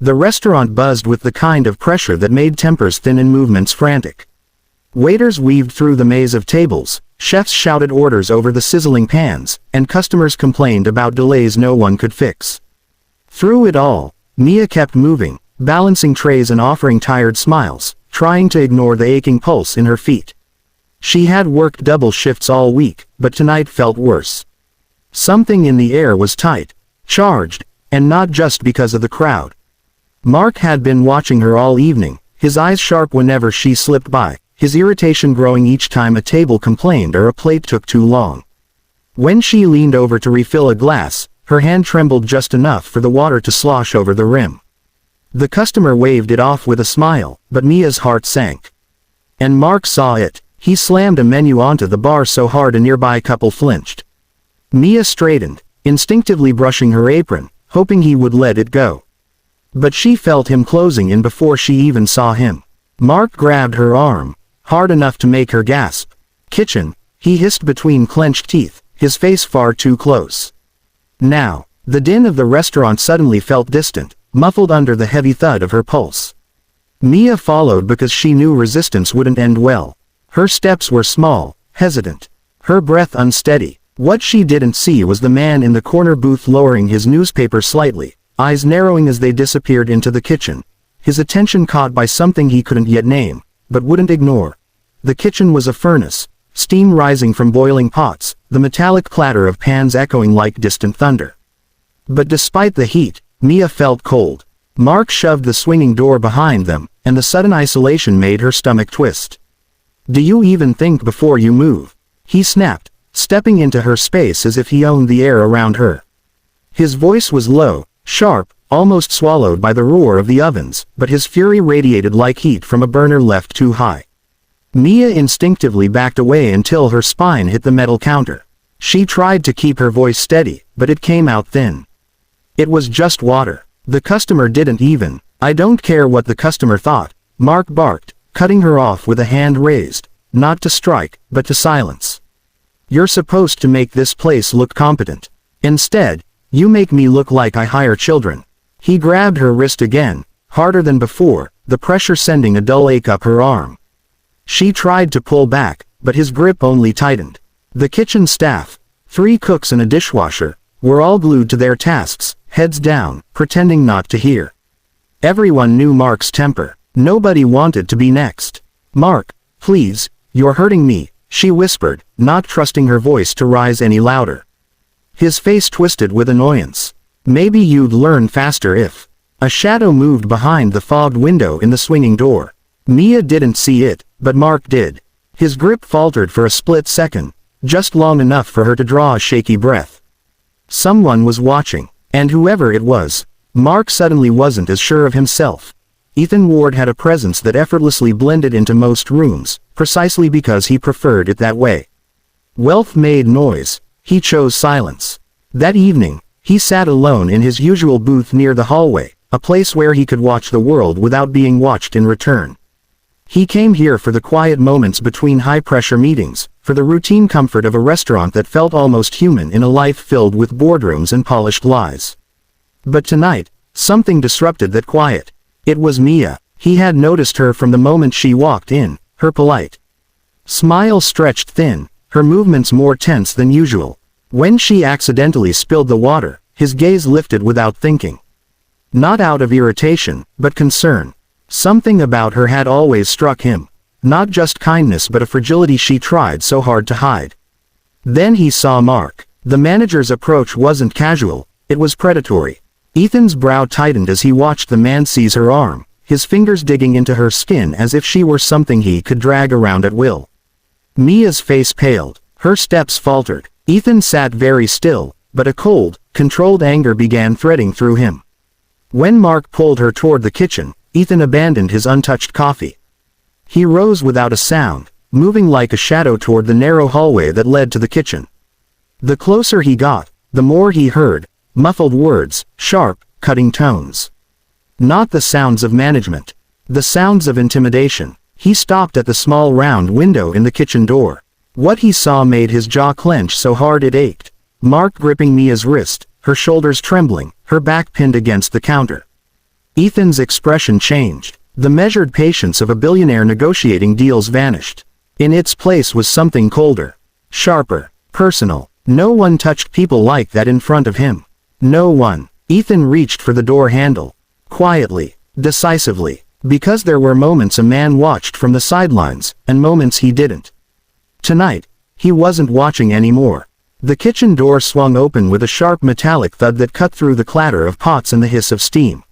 The restaurant buzzed with the kind of pressure that made tempers thin and movements frantic. Waiters weaved through the maze of tables, chefs shouted orders over the sizzling pans, and customers complained about delays no one could fix. Through it all, Mia kept moving, balancing trays and offering tired smiles, trying to ignore the aching pulse in her feet. She had worked double shifts all week, but tonight felt worse. Something in the air was tight, charged, and not just because of the crowd. Mark had been watching her all evening, his eyes sharp whenever she slipped by, his irritation growing each time a table complained or a plate took too long. When she leaned over to refill a glass, her hand trembled just enough for the water to slosh over the rim. The customer waved it off with a smile, but Mia's heart sank. And Mark saw it. He slammed a menu onto the bar so hard a nearby couple flinched. Mia straightened, instinctively brushing her apron, hoping he would let it go. But she felt him closing in before she even saw him. Mark grabbed her arm, hard enough to make her gasp. "Kitchen," he hissed between clenched teeth, his face far too close. Now, the din of the restaurant suddenly felt distant, muffled under the heavy thud of her pulse. Mia followed because she knew resistance wouldn't end well. Her steps were small, hesitant, her breath unsteady. What she didn't see was the man in the corner booth lowering his newspaper slightly, eyes narrowing as they disappeared into the kitchen, his attention caught by something he couldn't yet name, but wouldn't ignore. The kitchen was a furnace, steam rising from boiling pots, the metallic clatter of pans echoing like distant thunder. But despite the heat, Mia felt cold. Mark shoved the swinging door behind them, and the sudden isolation made her stomach twist. "Do you even think before you move?" he snapped, stepping into her space as if he owned the air around her. His voice was low, sharp, almost swallowed by the roar of the ovens, but his fury radiated like heat from a burner left too high. Mia instinctively backed away until her spine hit the metal counter. She tried to keep her voice steady, but it came out thin. "It was just water. The customer didn't even." "I don't care what the customer thought," Mark barked, cutting her off with a hand raised, not to strike, but to silence. "You're supposed to make this place look competent. Instead, you make me look like I hire children." He grabbed her wrist again, harder than before, the pressure sending a dull ache up her arm. She tried to pull back, but his grip only tightened. The kitchen staff, 3 cooks and a dishwasher, were all glued to their tasks, heads down, pretending not to hear. Everyone knew Mark's temper. Nobody wanted to be next. "Mark, please, you're hurting me," she whispered, not trusting her voice to rise any louder. His face twisted with annoyance. "Maybe you'd learn faster if..." A shadow moved behind the fogged window in the swinging door. Mia didn't see it, but Mark did. His grip faltered for a split second, just long enough for her to draw a shaky breath. Someone was watching, and whoever it was, Mark suddenly wasn't as sure of himself. Ethan Ward had a presence that effortlessly blended into most rooms, precisely because he preferred it that way. Wealth made noise. He chose silence. That evening, he sat alone in his usual booth near the hallway, a place where he could watch the world without being watched in return. He came here for the quiet moments between high-pressure meetings, for the routine comfort of a restaurant that felt almost human in a life filled with boardrooms and polished lies. But tonight, something disrupted that quiet. It was Mia. He had noticed her from the moment she walked in, her polite smile stretched thin, her movements more tense than usual. When she accidentally spilled the water, his gaze lifted without thinking. Not out of irritation, but concern. Something about her had always struck him. Not just kindness but a fragility she tried so hard to hide. Then he saw Mark. The manager's approach wasn't casual, it was predatory. Ethan's brow tightened as he watched the man seize her arm, his fingers digging into her skin as if she were something he could drag around at will. Mia's face paled, her steps faltered. Ethan sat very still, but a cold, controlled anger began threading through him. When Mark pulled her toward the kitchen, Ethan abandoned his untouched coffee. He rose without a sound, moving like a shadow toward the narrow hallway that led to the kitchen. The closer he got, the more he heard, muffled words, sharp, cutting tones. Not the sounds of management. The sounds of intimidation. He stopped at the small round window in the kitchen door. What he saw made his jaw clench so hard it ached. Mark gripping Mia's wrist, her shoulders trembling, her back pinned against the counter. Ethan's expression changed. The measured patience of a billionaire negotiating deals vanished. In its place was something colder, sharper, personal. No one touched people like that in front of him. No one. Ethan reached for the door handle. Quietly, decisively. Because there were moments a man watched from the sidelines, and moments he didn't. Tonight, he wasn't watching anymore. The kitchen door swung open with a sharp metallic thud that cut through the clatter of pots and the hiss of steam.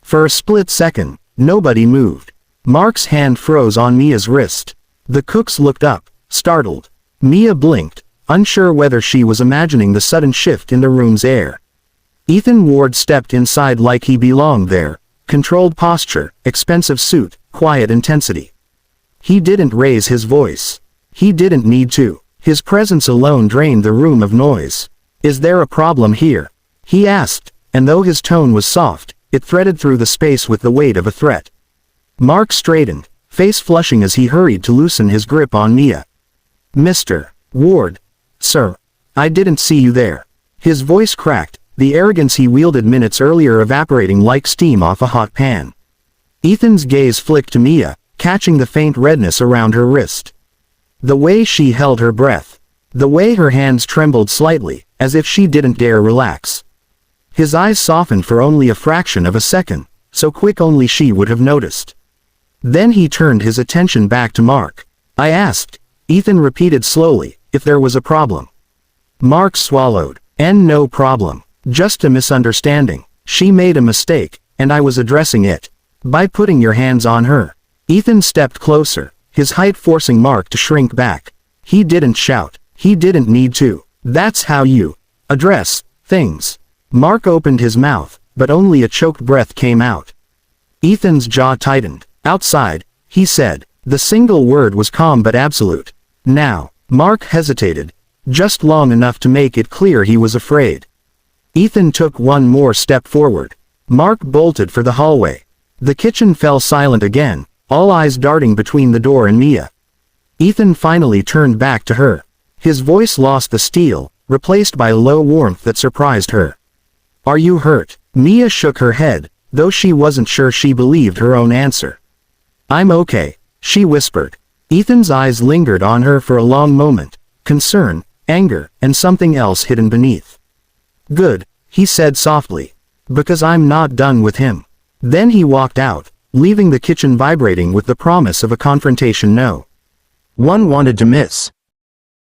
For a split second, nobody moved. Mark's hand froze on Mia's wrist. The cooks looked up, startled. Mia blinked, unsure whether she was imagining the sudden shift in the room's air. Ethan Ward stepped inside like he belonged there. Controlled posture, expensive suit, quiet intensity. He didn't raise his voice. He didn't need to. His presence alone drained the room of noise. "Is there a problem here?" he asked, and though his tone was soft, it threaded through the space with the weight of a threat. Mark straightened, face flushing as he hurried to loosen his grip on Mia. "Mr. Ward. Sir. I didn't see you there." His voice cracked, the arrogance he wielded minutes earlier evaporating like steam off a hot pan. Ethan's gaze flicked to Mia, catching the faint redness around her wrist. The way she held her breath. The way her hands trembled slightly, as if she didn't dare relax. His eyes softened for only a fraction of a second, so quick only she would have noticed. Then he turned his attention back to Mark. "I asked," Ethan repeated slowly, "if there was a problem." Mark swallowed. "And no problem. Just a misunderstanding. She made a mistake, and I was addressing it. By putting your hands on her." Ethan stepped closer, his height forcing Mark to shrink back. He didn't shout. He didn't need to. "That's how you address things." Mark opened his mouth, but only a choked breath came out. Ethan's jaw tightened. "Outside," he said. The single word was calm but absolute. "Now." Mark hesitated, just long enough to make it clear he was afraid. Ethan took one more step forward. Mark bolted for the hallway. The kitchen fell silent again, all eyes darting between the door and Mia. Ethan finally turned back to her. His voice lost the steel, replaced by low warmth that surprised her. "Are you hurt?" Mia shook her head, though she wasn't sure she believed her own answer. "I'm okay," she whispered. Ethan's eyes lingered on her for a long moment, concern, anger, and something else hidden beneath. "Good," he said softly. "Because I'm not done with him." Then he walked out, leaving the kitchen vibrating with the promise of a confrontation no one wanted to miss.